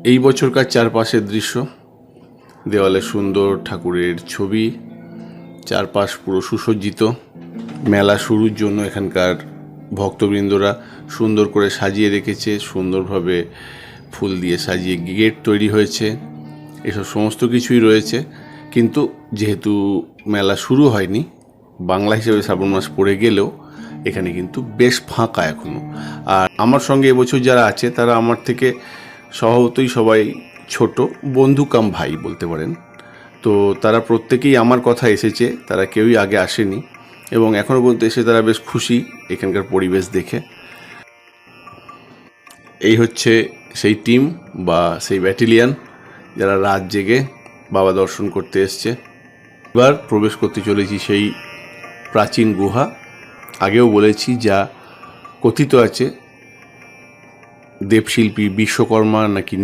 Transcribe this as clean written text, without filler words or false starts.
এই বছরকার চারপাশের দৃশ্য, দেওয়ালে সুন্দর ঠাকুরের ছবি, চারপাশ পুরো সুসজ্জিত। মেলা শুরুর জন্য এখানকার ভক্তবৃন্দরা সুন্দর করে সাজিয়ে রেখেছে, সুন্দরভাবে ফুল দিয়ে সাজিয়ে গেট তৈরি হয়েছে, এসব সমস্ত কিছুই রয়েছে। কিন্তু যেহেতু মেলা শুরু হয়নি, বাংলা হিসেবে শ্রাবণ মাস পড়ে গেলেও এখানে কিন্তু বেশ ফাঁকা এখনও। আর আমার সঙ্গে এবছর যারা আছে তারা আমার থেকে স্বভাবতই সবাই ছোট, বন্ধু কাম ভাই বলতে পারেন। তো তারা প্রত্যেকেই আমার কথা এসেছে, তারা কেউই আগে আসেনি এবং এখনও পর্যন্ত এসে তারা বেশ খুশি এখানকার পরিবেশ দেখে। এই হচ্ছে সেই টিম বা সেই ব্যাটালিয়ান যারা রাত জেগে বাবা দর্শন করতে এসছে। এবার প্রবেশ করতে চলেছি সেই প্রাচীন গুহা। আগেও বলেছি, যা কথিত আছে দেবশিল্পী বিশ্বকর্মা নাকি